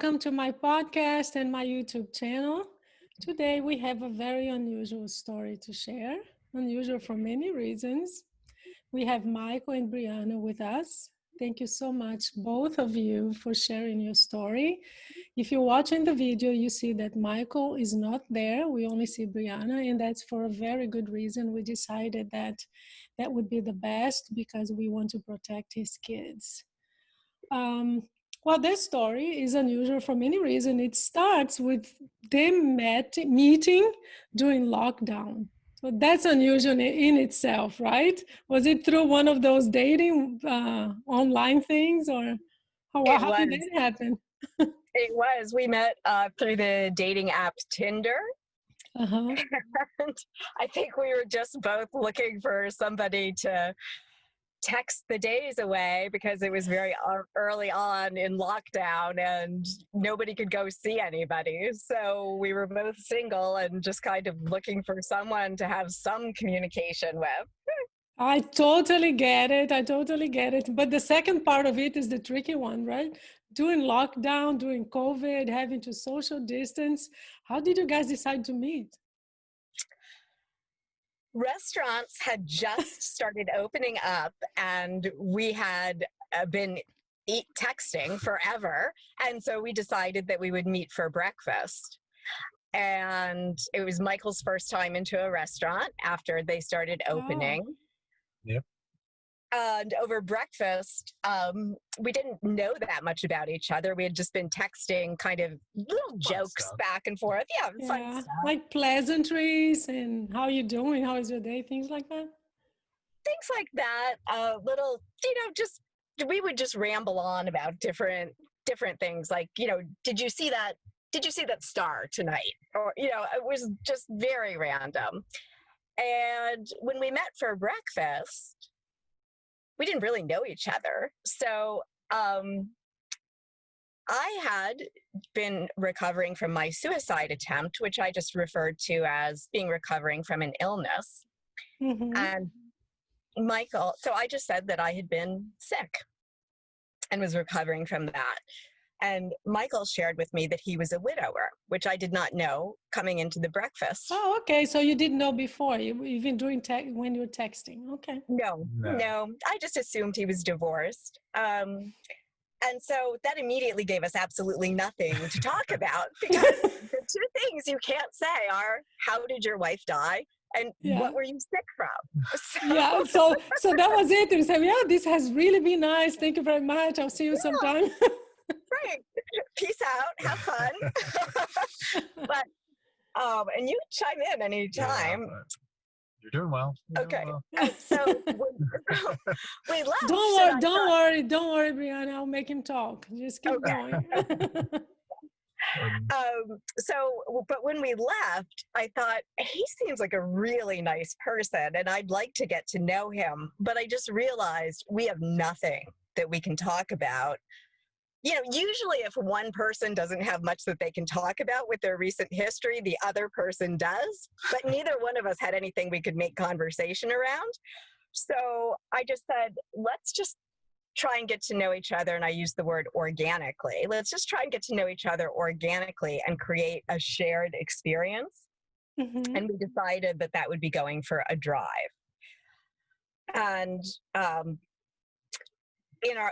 welcome to my podcast and my YouTube channel. Today we have a very unusual story to share, unusual for many reasons. We have Michael and Briana with us. Thank you so much, both of you, for sharing your story. If you're watching the video, you see that Michael is not there. We only see Briana, and that's for a very good reason. We decided that that would be the best because we want to protect his kids. Um, well, this story is unusual for many reasons. It starts with them meeting during lockdown. So that's unusual in itself, right? Was it through one of those dating online things, or It how did was. that happen? It was. We met through the dating app Tinder. Uh-huh. And I think we were just both looking for somebody to text the days away because it was very early on in lockdown and nobody could go see anybody. So we were both single and just kind of looking for someone to have some communication with. I totally get it. I totally get it. But the second part of it is the tricky one, right? During lockdown, during COVID, having to social distance, how did you guys decide to meet? Restaurants had just started opening up and we had been texting forever. And so we decided that we would meet for breakfast. And it was Michael's first time into a restaurant after they started Oh, opening. Yep. And over breakfast, we didn't know that much about each other. We had just been texting kind of little jokes stuff. back and forth. Yeah, fun yeah. stuff. Like pleasantries and how you doing? How is your day? Things like that. Things like that. Little, just we would just ramble on about different things. Like, did you see that? Did you see that star tonight? Or, it was just very random. And when we met for breakfast, we didn't really know each other. So I had been recovering from my suicide attempt, which I just referred to as being recovering from an illness. Mm-hmm. And Michael, so I just said that I had been sick and was recovering from that. And Michael shared with me that he was a widower, which I did not know coming into the breakfast. Oh, okay. So you didn't know before, even during when you were texting. Okay. No. I just assumed he was divorced. And so that immediately gave us absolutely nothing to talk about because the two things you can't say are, how did your wife die? And Yeah. what were you sick from? Yeah. So that was it. And said, yeah, this has really been nice. Thank you very much. I'll see you sometime. Right. Peace out. Have fun. But and you chime in anytime. Yeah, you're doing well. Okay. And so we left. Don't worry, Briana. I'll make him talk. Just keep going. But when we left, I thought, he seems like a really nice person and I'd like to get to know him. But I just realized we have nothing that we can talk about. Usually if one person doesn't have much that they can talk about with their recent history, the other person does. But neither one of us had anything we could make conversation around. So I just said, let's just try and get to know each other. And I use the word organically. Let's just try and get to know each other organically and create a shared experience. Mm-hmm. And we decided that that would be going for a drive. And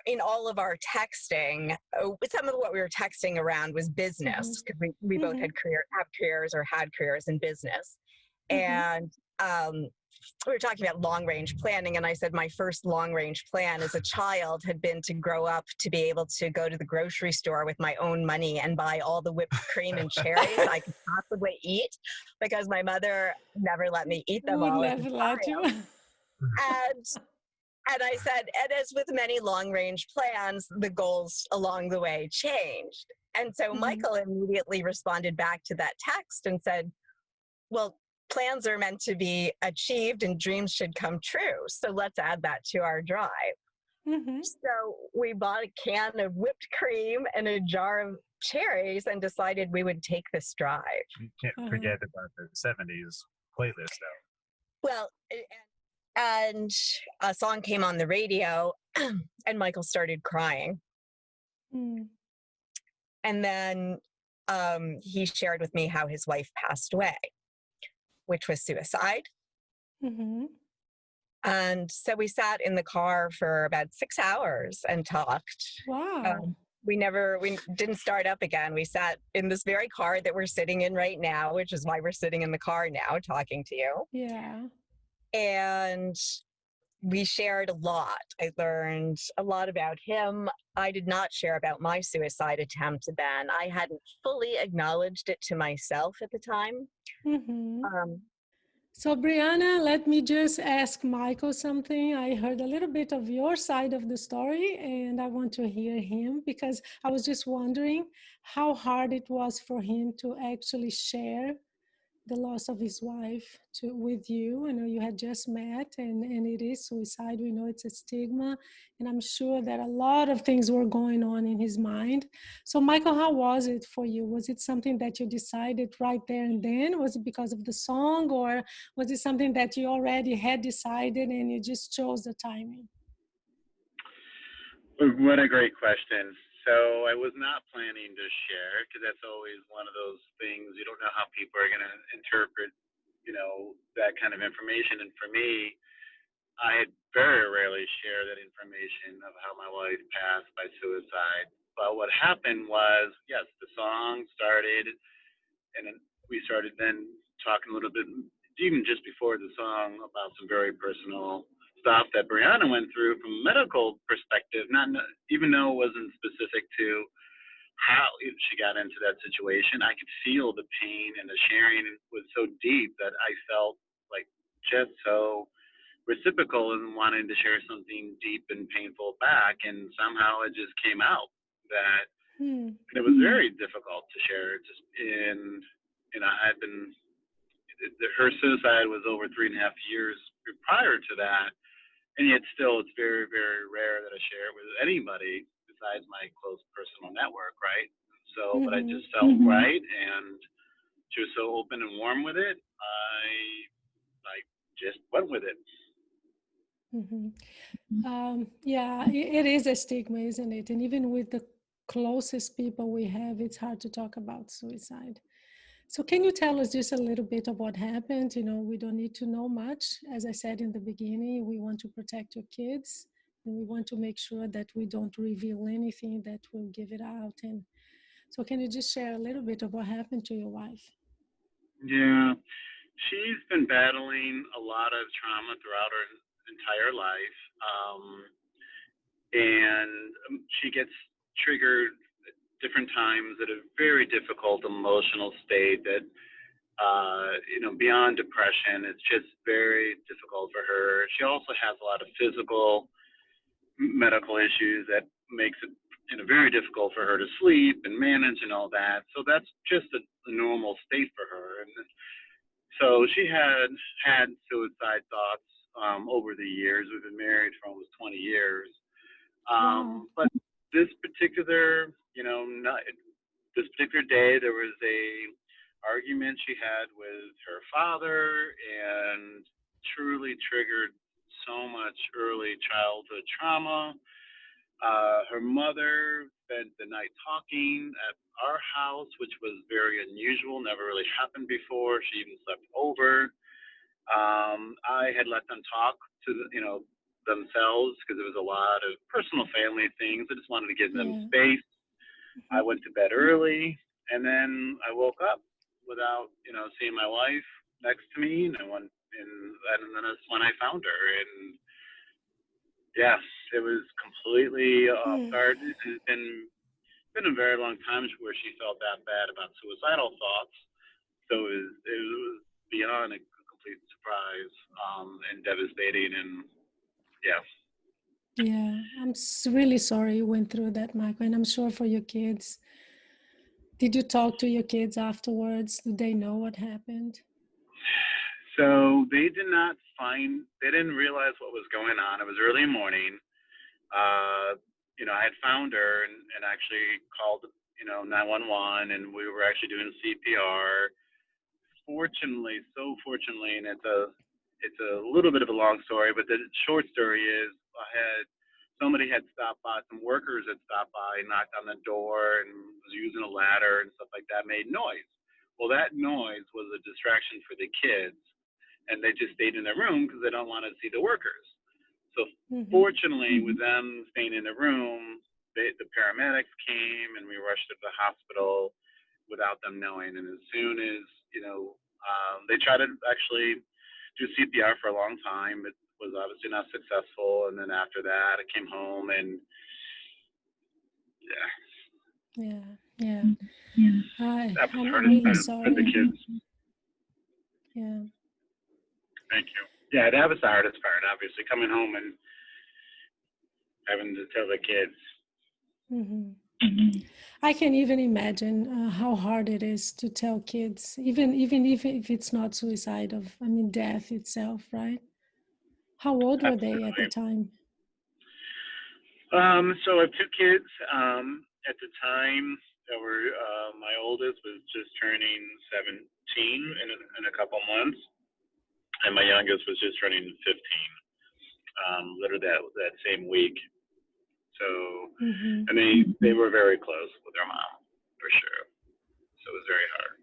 in all of our texting, some of what we were texting around was business because we both had careers in business. And we were talking about long-range planning, and I said my first long-range plan as a child had been to grow up to be able to go to the grocery store with my own money and buy all the whipped cream and cherries I could possibly eat because my mother never let me eat them all as a child. And I said, and as with many long-range plans, the goals along the way changed. And so Michael immediately responded back to that text and said, well, plans are meant to be achieved and dreams should come true. So let's add that to our drive. So we bought a can of whipped cream and a jar of cherries and decided we would take this drive. You can't forget about the 70s playlist, though. Well, and a song came on the radio and Michael started crying. And then he shared with me how his wife passed away, which was suicide. Mm-hmm. And so we sat in the car for about 6 hours and talked. Wow. We didn't start up again. We sat in this very car that we're sitting in right now, which is why we're sitting in the car now talking to you. Yeah. And we shared a lot. I learned a lot about him. I did not share about my suicide attempt then. I hadn't fully acknowledged it to myself at the time. Mm-hmm. Um, So, Briana, let me just ask Michael something. I heard a little bit of your side of the story, and I want to hear him because I was just wondering how hard it was for him to actually share the loss of his wife with you. I know you had just met, and it is suicide. We know it's a stigma, and I'm sure that a lot of things were going on in his mind. So, Michael, how was it for you? Was it something that you decided right there and then? Was it because of the song, or was it something that you already had decided and you just chose the timing? What a great question. So I was not planning to share because that's always one of those things. You don't know how people are going to interpret, that kind of information. And for me, I very rarely share that information of how my wife passed by suicide. But what happened was, yes, the song started, and then we started then talking a little bit, even just before the song, about some very personal stuff that Briana went through from a medical perspective, not even though it wasn't specific to how she got into that situation. I could feel the pain, and the sharing was so deep that I felt like just so reciprocal in wanting to share something deep and painful back, and somehow it just came out that it was very difficult to share. Just in, I've been, her suicide was over 3.5 years prior to that, and yet still it's very, very rare that I share it with anybody besides my close personal network, right? So, but I just felt right, and she was so open and warm with it. I just went with it. Yeah, it is a stigma, isn't it? And even with the closest people we have, it's hard to talk about suicide. So can you tell us just a little bit of what happened? We don't need to know much. As I said in the beginning, we want to protect your kids, and we want to make sure that we don't reveal anything that will give it out. And so can you just share a little bit of what happened to your wife? Yeah, she's been battling a lot of trauma throughout her entire life. And she gets triggered at different times at a very difficult emotional state that, beyond depression, it's just very difficult for her. She also has a lot of physical medical issues that makes it very difficult for her to sleep and manage and all that. So that's just a normal state for her. And so she had suicide thoughts over the years. We've been married for almost 20 years. Wow. But this particular, this particular day, there was a argument she had with her father, and truly triggered so much early childhood trauma. Her mother spent the night talking at our house, which was very unusual, never really happened before. She even slept over. I had let them talk to themselves because there was a lot of personal family things. I just wanted to give them space. I went to bed early, and then I woke up without seeing my wife next to me, and and then that's when I found her. And yes, it was completely off guard. It's been a very long time where she felt that bad about suicidal thoughts. So it was beyond a complete surprise, and devastating, and yeah. Yeah, I'm really sorry you went through that, Michael, and I'm sure for your kids. Did you talk to your kids afterwards? Do they know what happened? So they didn't realize what was going on. It was early morning. I had found her and actually called, 911, and we were actually doing CPR. So fortunately, and it's a little bit of a long story, but the short story is I had somebody had stopped by, some workers had stopped by, knocked on the door, and was using a ladder and stuff like that, made noise. Well, that noise was a distraction for the kids, and they just stayed in their room because they don't want to see the workers. So fortunately, with them staying in the room, the paramedics came, and we rushed to the hospital without them knowing. And as soon as, they tried to actually do CPR for a long time. It was obviously not successful. And then after that, I came home and Yeah. That was I'm really hard sorry. for the kids. Yeah. Thank you. Yeah, that was the hardest part, obviously, coming home and having to tell the kids. I can even imagine how hard it is to tell kids, even if it's not suicide, death itself, right? How old were they at the time? So I have two kids. At the time, my oldest was just turning 17 in a couple months, and my youngest was just turning 15, literally that same week. So, and they were very close with their mom, for sure. So it was very hard.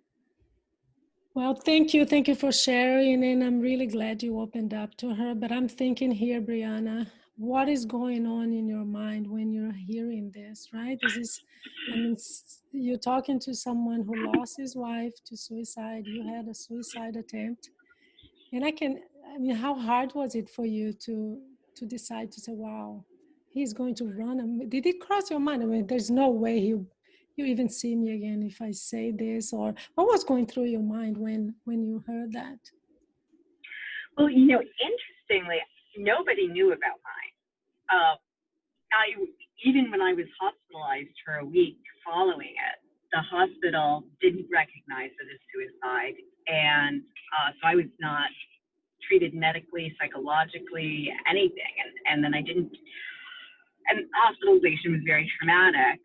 Well, thank you for sharing, and I'm really glad you opened up to her. But I'm thinking here, Briana, what is going on in your mind when you're hearing this, right? You're talking to someone who lost his wife to suicide. You had a suicide attempt. And how hard was it for you to decide to say, wow, he's going to run? Did it cross your mind? There's no way you even see me again if I say this, or what was going through your mind when you heard that? Well, interestingly, nobody knew about mine. Even when I was hospitalized for a week following it, the hospital didn't recognize it as suicide. And so I was not treated medically, psychologically, anything. And then and hospitalization was very traumatic.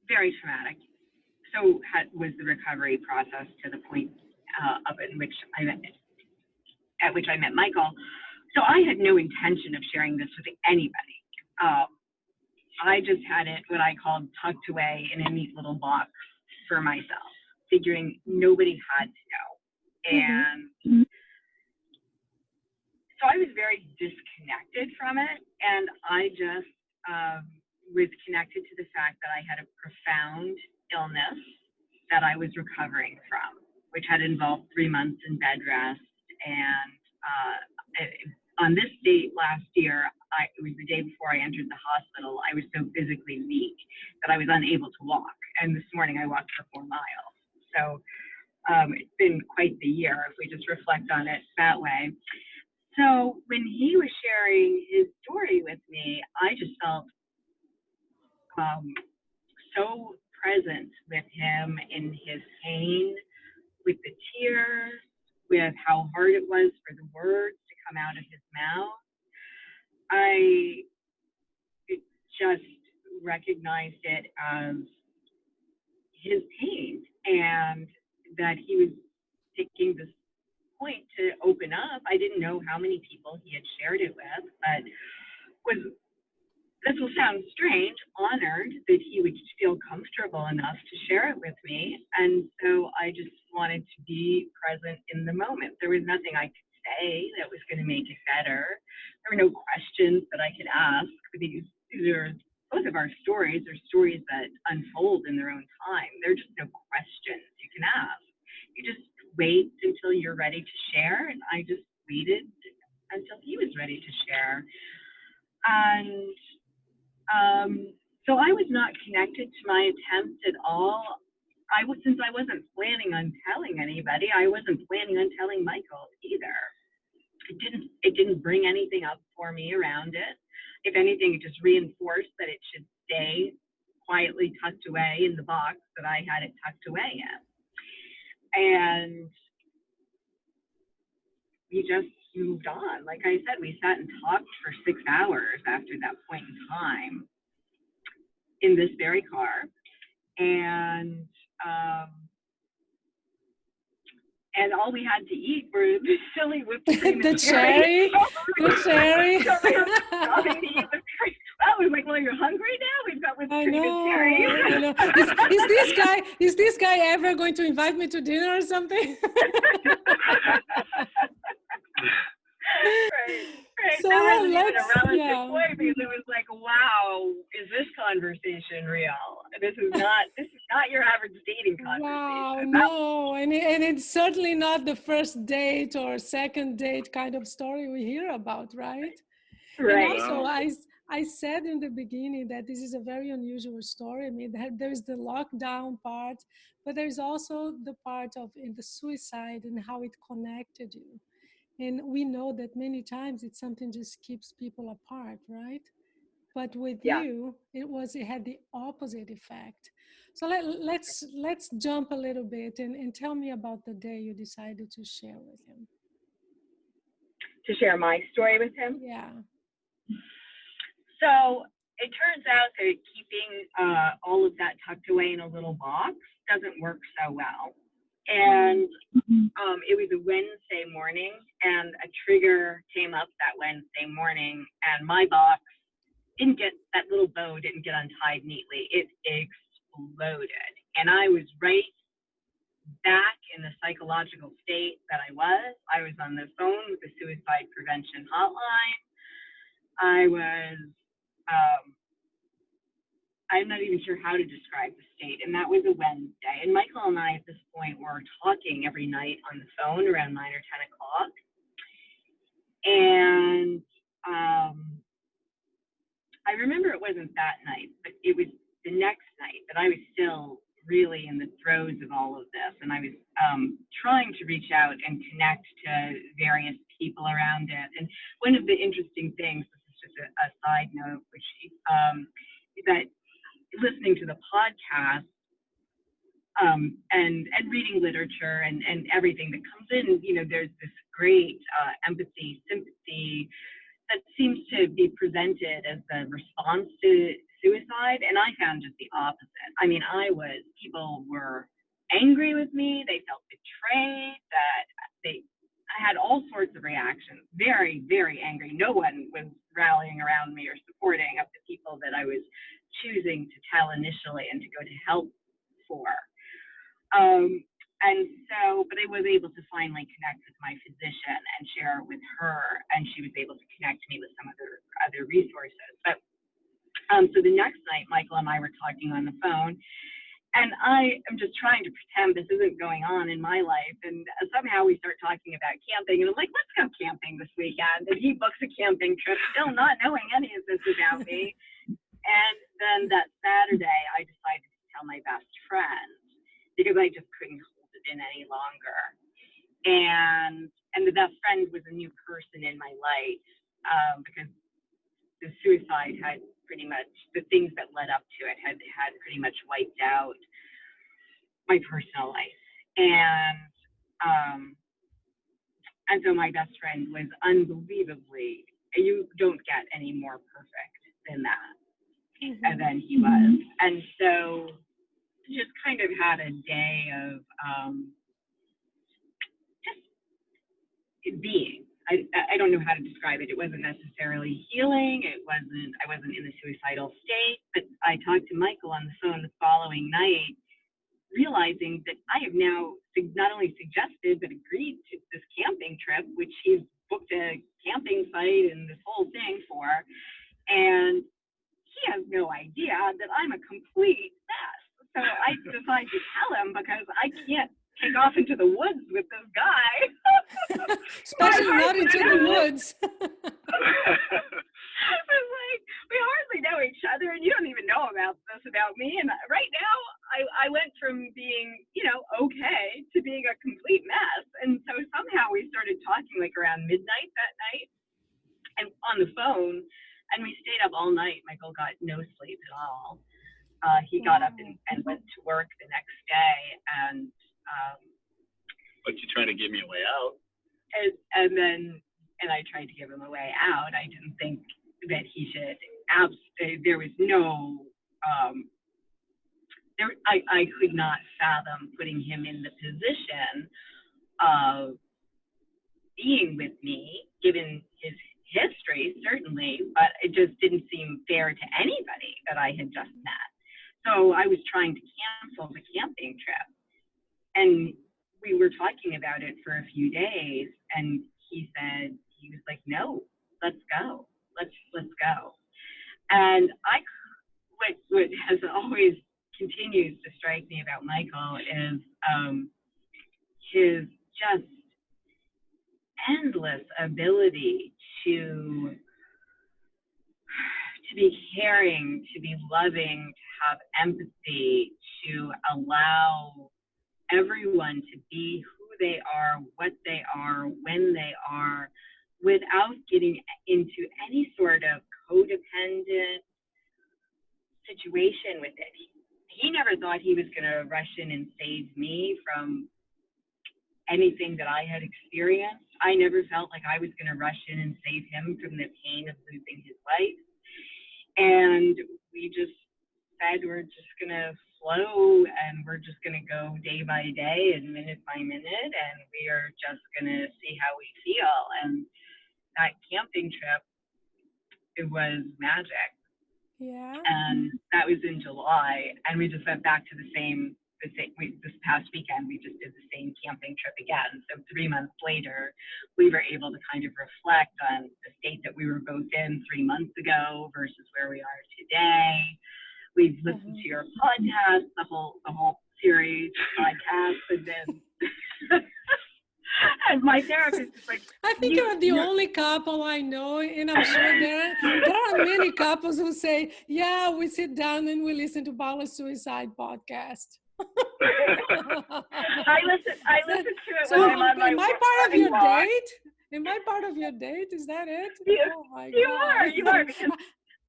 Very traumatic. So was the recovery process to the point at which I met Michael. So I had no intention of sharing this with anybody. I just had it, what I called, tucked away in a neat little box for myself, figuring nobody had to know. And so I was very disconnected from it. And I just was connected to the fact that I had a profound illness that I was recovering from, which had involved 3 months in bed rest. And on this date last year, it was the day before I entered the hospital, I was so physically weak that I was unable to walk. And this morning I walked for 4 miles. So it's been quite the year if we just reflect on it that way. So when he was sharing his story with me, I just felt so present with him in his pain, with the tears, with how hard it was for the words to come out of his mouth. I just recognized it as his pain, and that he was taking this point to open up. I didn't know how many people he had shared it with, but this will sound strange, honored that he would feel comfortable enough to share it with me. And so I just wanted to be present in the moment. There was nothing I could say that was going to make it better. There were no questions that I could ask. Both of our stories are stories that unfold in their own time. There are just no questions you can ask. You just wait until you're ready to share. And I just waited until he was ready to share. And so I was not connected to my attempt at all. Since I wasn't planning on telling anybody, I wasn't planning on telling Michael either. It didn't bring anything up for me around it. If anything, it just reinforced that it should stay quietly tucked away in the box that I had it tucked away in. And we just moved on. Like I said, we sat and talked for 6 hours after that point in time in this very car. and all we had to eat were the silly whipped cream The and cherry, the cherry. So we were stopping to eat whipped cream. Well, we was like, well, you're hungry now? We've got whipped cream and cherry. I know. Is this guy ever going to invite me to dinner or something? Right. So That wasn't even a let's, relative point, because it was like, wow, is this conversation real? This is not your average dating conversation. Wow, no, and it's certainly not the first date or second date kind of story we hear about, right? Right. And also, I said in the beginning that this is a very unusual story. I mean, there's the lockdown part, but there's also the part of in the suicide and how it connected you. And we know that many times it's something just keeps people apart, right? But with you, it had the opposite effect. So let's jump a little bit and tell me about the day you decided to share with him. To share my story with him? Yeah. So it turns out that keeping all of that tucked away in a little box doesn't work so well. And it was a Wednesday morning, and a trigger came up that Wednesday morning, and my box that little bow didn't get untied neatly. It exploded. And I was right back in the psychological state that I was. I was on the phone with the suicide prevention hotline. I was, I'm not even sure how to describe the state. And that was a Wednesday. And Michael and I at this point were talking every night on the phone around 9 or 10 o'clock. And I remember it wasn't that night, but it was the next night that I was still really in the throes of all of this. And I was trying to reach out and connect to various people around it. And one of the interesting things, this is just a side note, which is that listening to the podcast and reading literature and everything that comes in, there's this great empathy, sympathy that seems to be presented as the response to suicide. And I found just the opposite. I mean, people were angry with me. They felt betrayed, I had all sorts of reactions, very, very angry. No one was rallying around me or supporting of the people that I was choosing to tell initially and to go to help for. But I was able to finally connect with my physician and share with her, and she was able to connect me with some other resources. But so the next night, Michael and I were talking on the phone, and I am just trying to pretend this isn't going on in my life. And somehow we start talking about camping, and I'm like, let's go camping this weekend. And he books a camping trip, still not knowing any of this about me. And then that Saturday, I decided to tell my best friend because I just couldn't hold it in any longer. And the best friend was a new person in my life because the suicide had pretty much, the things that led up to it had pretty much wiped out my personal life. And so my best friend was unbelievably, you don't get any more perfect than that. Mm-hmm. And then he was. And so just kind of had a day of just being. I don't know how to describe it. It wasn't necessarily healing. I wasn't in a suicidal state, but I talked to Michael on the phone the following night, realizing that I have now not only suggested, but agreed to this camping trip, which he's booked a camping site and this whole thing for. And he has no idea that I'm a complete mess. So I decided to tell him because I can't take off into the woods with this guy. Especially not into the woods. I was like, we hardly know each other, and you don't even know about me. And right now, I went from being, okay, to being a complete mess. And so somehow we started talking like around midnight that night, and on the phone, and we stayed up all night. Michael got no sleep at all. He got up and went to work the next day, and but you tried to give me a way out. And I tried to give him a way out. I didn't think that he should. There was no. I could not fathom putting him in the position of being with me, given his history, certainly, but it just didn't seem fair to anybody that I had just met. So I was trying to cancel the camping trip. And we were talking about it for a few days, and he was like, no, let's go. Let's go. And what has always continues to strike me about Michael is his just endless ability to be caring, to be loving, to have empathy, to allow everyone to be who they are, what they are, when they are, without getting into any sort of codependent situation with it. He never thought he was going to rush in and save me from anything that I had experienced. I never felt like I was going to rush in and save him from the pain of losing his life. And we just said we're just going to flow, and we're just going to go day by day and minute by minute, and we are just going to see how we feel. And that camping trip, it was magic. Yeah. And that was in July, and we just went back to this past weekend, we just did the same camping trip again. So 3 months later, we were able to kind of reflect on the state that we were both in 3 months ago versus where we are today. We've listened to your podcast, the whole series podcast, and then and my therapist is like, I think you're the only couple I know, and I'm sure there are many couples who say, yeah, we sit down and we listen to Paula's suicide podcast. I listen to it so when I'm on my am I part of your walk. date? Am I part of your date? Is that it? Oh my God. You are, because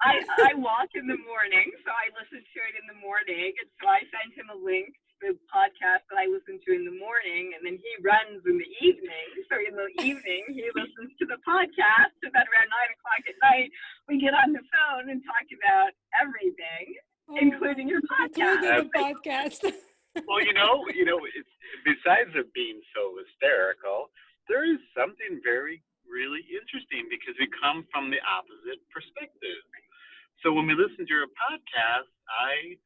I walk in the morning, so I listen to it in the morning, and so I send him a link to the podcast that I listen to in the morning, and then he runs in the evening. So in the evening, he listens to the podcast, and then around 9 o'clock at night, we get on the phone and talk about everything, including your podcast. Including the podcast. Well, it's, besides it being so hysterical, there is something really interesting because we come from the opposite perspective. So when we listen to your podcast, I,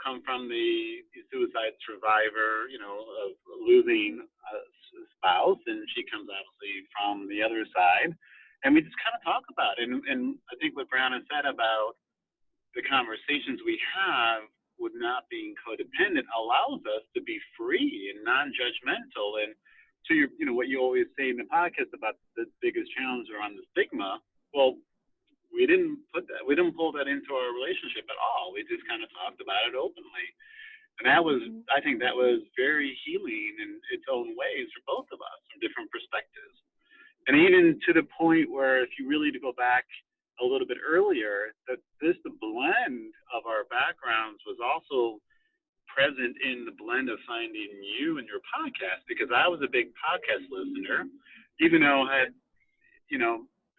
come from the suicide survivor, of losing a spouse, and she comes obviously from the other side, and we just kind of talk about it. And I think what Briana said about the conversations we have with not being codependent allows us to be free and non-judgmental. And to your, what you always say in the podcast about the biggest challenge around the stigma, well, we didn't pull that into our relationship at all. We just kind of talked about it openly. And I think that was very healing in its own ways for both of us from different perspectives. And even to the point where if you really to go back a little bit earlier, the blend of our backgrounds was also present in the blend of finding you and your podcast, because I was a big podcast listener, even though I had,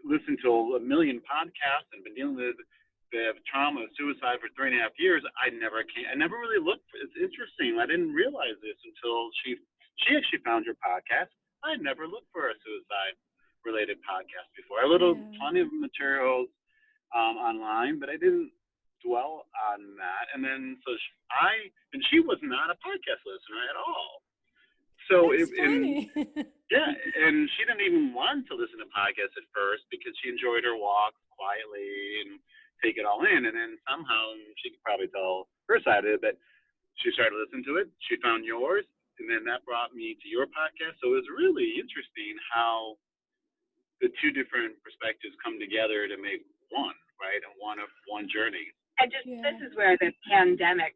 listened to a million podcasts and been dealing with the trauma of suicide for 3.5 years. I never really looked for, it's interesting. I didn't realize this until she actually found your podcast. I had never looked for a suicide related podcast before. I looked plenty of materials online, but I didn't dwell on that. And then she was not a podcast listener at all. So funny. and she didn't even want to listen to podcasts at first because she enjoyed her walk quietly and take it all in. And then somehow she could probably tell her side of it, but she started listening to it. She found yours, and then that brought me to your podcast. So it was really interesting how the two different perspectives come together to make one, right? And one journey. And this is where the pandemic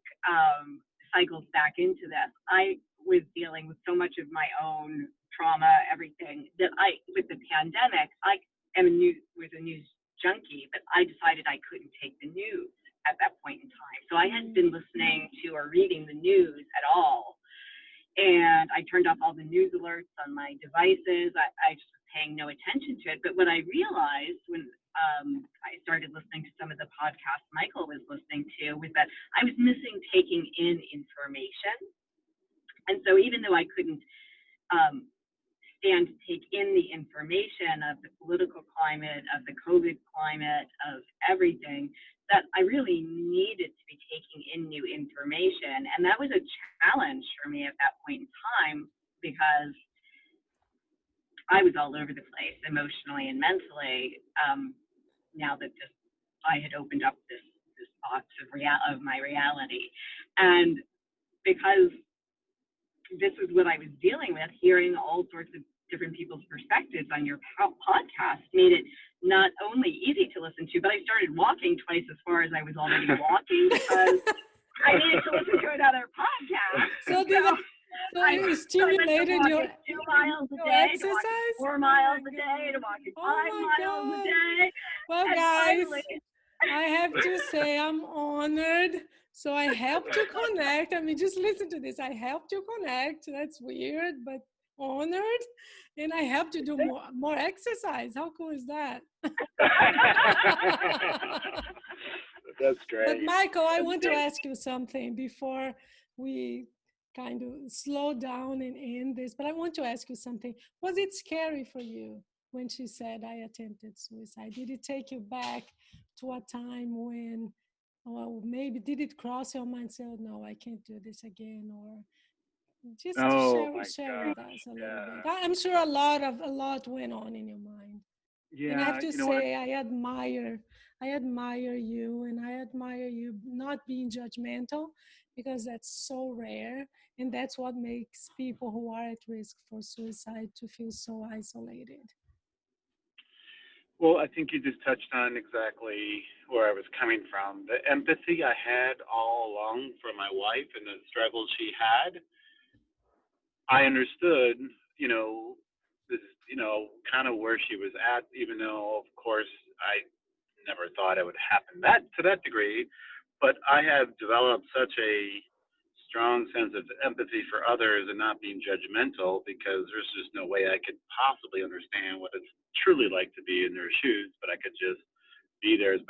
cycles back into this. I was dealing with so much of my own trauma, everything that with the pandemic, I was a news junkie, but I decided I couldn't take the news at that point in time. So I hadn't been listening to or reading the news at all. And I turned off all the news alerts on my devices. I just was paying no attention to it. But what I realized when I started listening to some of the podcasts Michael was listening to was that I was missing taking in information. And so even though I couldn't stand to take in the information of the political climate, of the COVID climate, of everything, that I really needed to be taking in new information. And that was a challenge for me at that point in time, because I was all over the place emotionally and mentally. Now that I had opened up this box of my reality, and because this is what I was dealing with, hearing all sorts of different people's perspectives on your podcast made it not only easy to listen to, but I started walking twice as far as I was already walking because I needed to listen to another podcast. So it stimulated your 2 miles a day, exercise? to 4 miles a day, to walking 5 miles a day. Well, guys, I have to say I'm honored. So I helped you connect. I mean, just listen to this. I helped you connect. That's weird, but honored. And I helped you do more exercise. How cool is that? That's great. But Michael, I want to ask you something before we kind of slow down and end this. But I want to ask you something. Was it scary for you when she said, I attempted suicide? Did it take you back to a time when, well, maybe did it cross your mind, say, oh, no, I can't do this again? Or just to share with us a little bit. I'm sure a lot went on in your mind. Yeah, and I have to say, I admire you, and I admire you not being judgmental, because that's so rare, and that's what makes people who are at risk for suicide to feel so isolated. Well, I think you just touched on exactly where I was coming from. The empathy I had all along for my wife and the struggles she had, I understood, this, kind of where she was at, even though, of course, I never thought it would happen to that degree. But I have developed such a strong sense of empathy for others and not being judgmental, because there's just no way I could possibly understand what it's truly like to be in their shoes, but I could just be there as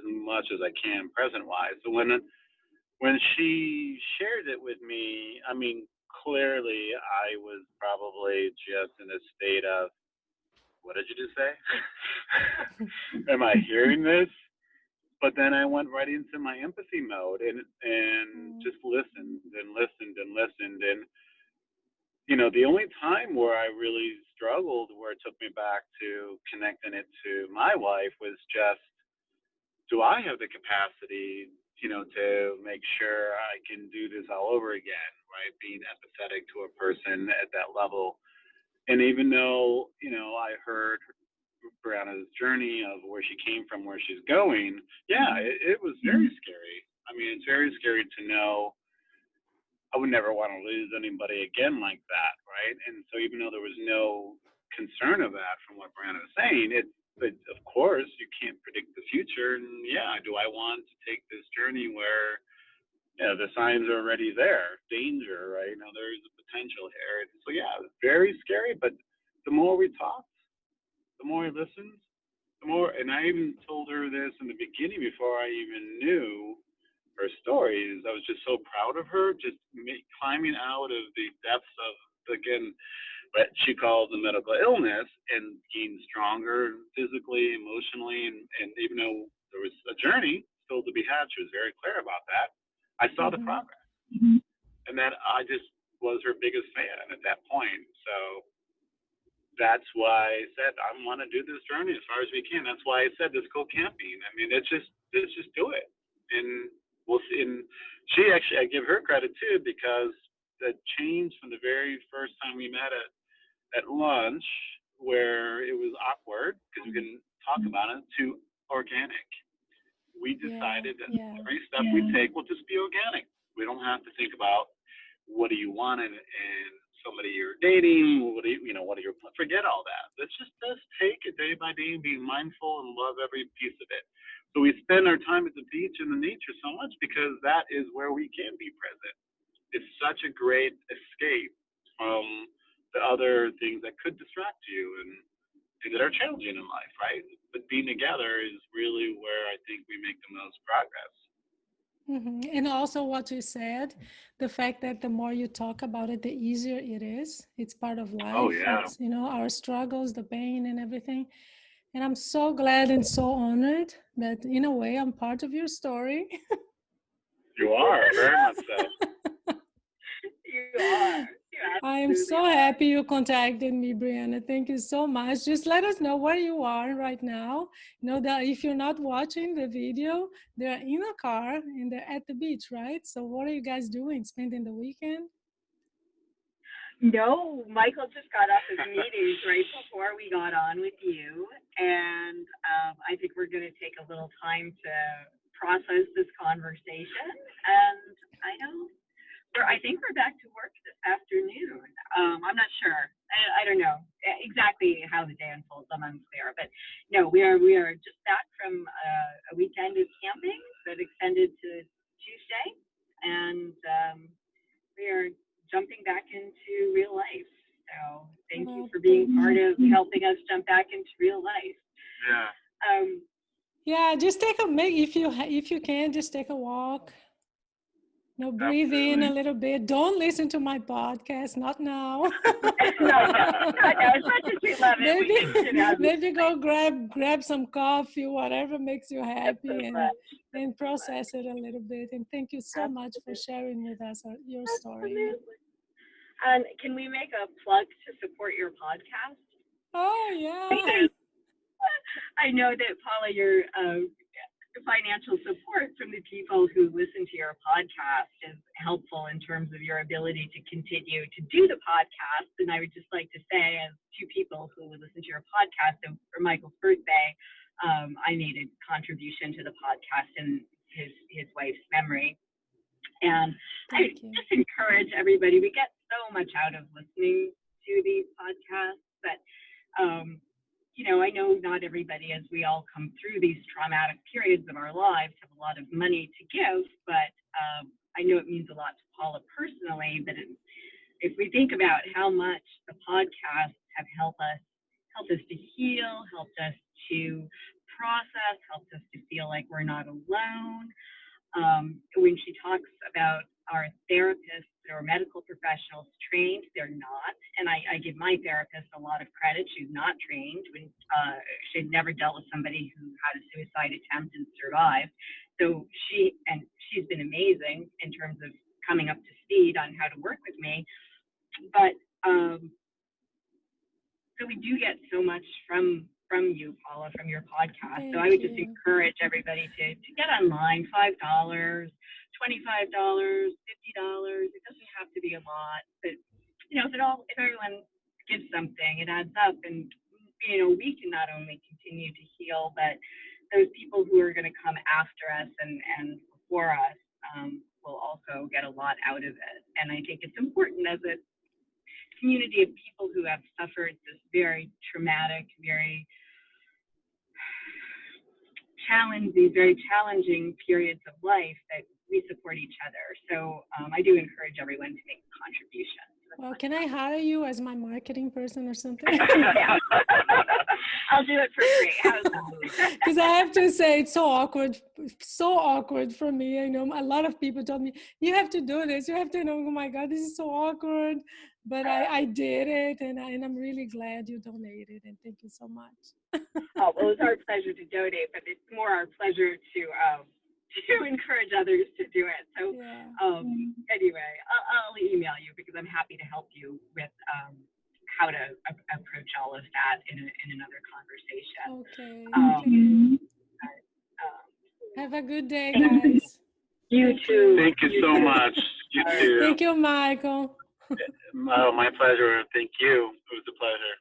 much as I can present wise. So when she shared it with me, I mean, clearly I was probably just in a state of, what did you just say? Am I hearing this? But then I went right into my empathy mode and just listened and listened and listened. And, the only time where I really struggled, where it took me back to connecting it to my wife, was just, do I have the capacity, to make sure I can do this all over again, right? Being empathetic to a person at that level. And even though, I heard Brianna's journey of where she came from, where she's going, it was very scary. I mean, it's very scary to know I would never want to lose anybody again like that, right? And so even though there was no concern of that from what Brianna was saying, but of course you can't predict the future. And do I want to take this journey where the signs are already there, danger, right? Now there's a potential here. So it was very scary, but the more we talked, the more I listened, the more, and I even told her this in the beginning before I even knew her stories. I was just so proud of her, just climbing out of the depths of, again, what she calls the medical illness, and getting stronger physically, emotionally, and even though there was a journey still to be had, she was very clear about that. I saw the progress, and that I just was her biggest fan at that point. So that's why I said I want to do this journey as far as we can. That's why I said let's go camping. I mean, let's just do it, and we'll see. And she actually, I give her credit too, because the change from the very first time we met at lunch, where it was awkward because we couldn't talk about it, to organic. We decided that every step we take will just be organic. We don't have to think about what do you want and somebody you're dating, what are your, forget all that. Let's just take it day by day and be mindful and love every piece of it. So we spend our time at the beach and the nature so much because that is where we can be present. It's such a great escape from the other things that could distract you and things that are challenging in life, right? But being together is really where I think we make the most progress. And also what you said, the fact that the more you talk about it, the easier it is. It's part of life. Oh yeah. It's, our struggles, the pain and everything. And I'm so glad and so honored that in a way I'm part of your story. You are, very much so. You are. I am so happy you contacted me, Briana. Thank you so much. Just let us know where you are right now. Know that if you're not watching the video, they're in a car and they're at the beach, right? So what are you guys doing? Spending the weekend? No, Michael just got off his meetings right before we got on with you. And I think we're going to take a little time to process this conversation. And I think we're back to work this afternoon. I'm not sure. I don't know exactly how the day unfolds. I'm unclear. But no, we are just back from a weekend of camping that extended to Tuesday. And we are jumping back into real life. So thank you for being part of helping us jump back into real life. Yeah. Yeah, just if you can, just take a walk. Breathe in a little bit. Don't listen to my podcast, not now. No, as much as we love it. Maybe go grab some coffee, whatever makes you happy, and process it a little bit. And thank you so much for sharing with us your story. Absolutely. And can we make a plug to support your podcast? Oh, yeah. I know that, Paula, your financial support from the people who listen to your podcast is helpful in terms of your ability to continue to do the podcast. And I would just like to say, as two people who would listen to your podcast, and for Michael's birthday, I made a contribution to the podcast in his wife's memory. And I just encourage everybody. We get so much out of listening to these podcasts, but I know not everybody, as we all come through these traumatic periods of our lives, have a lot of money to give, but I know it means a lot to Paula personally. But if we think about how much the podcasts have helped us to heal, helped us to process, helped us to feel like we're not alone. When she talks about our therapists or medical professionals trained, they're not. And I give my therapist a lot of credit. She's not trained. She'd never dealt with somebody who had a suicide attempt and survived. So she's been amazing in terms of coming up to speed on how to work with me. But so we do get so much from you, Paula, from your podcast. So I would just encourage everybody to get online. $5, $25, $50. It doesn't have to be a lot, but if everyone gives something, it adds up, and we can not only continue to heal, but those people who are going to come after us and before us will also get a lot out of it. And I think it's important as a community of people who have suffered this very traumatic, these very challenging periods of life, that we support each other. So I do encourage everyone to make a contribution. Well, can I hire you as my marketing person or something? I'll do it for free. How's that? Because I have to say, it's so awkward for me. I know a lot of people told me, you have to do this. You have to know, oh my God, this is so awkward. But I did it, and I'm really glad you donated, and thank you so much. Oh, well, it's our pleasure to donate, but it's more our pleasure to encourage others to do it. So anyway, I'll email you, because I'm happy to help you with how to approach all of that in another conversation. Okay. Have a good day, guys. You too. Thank you so much. You too. Thank you, Michael. Oh, my pleasure. Thank you. It was a pleasure.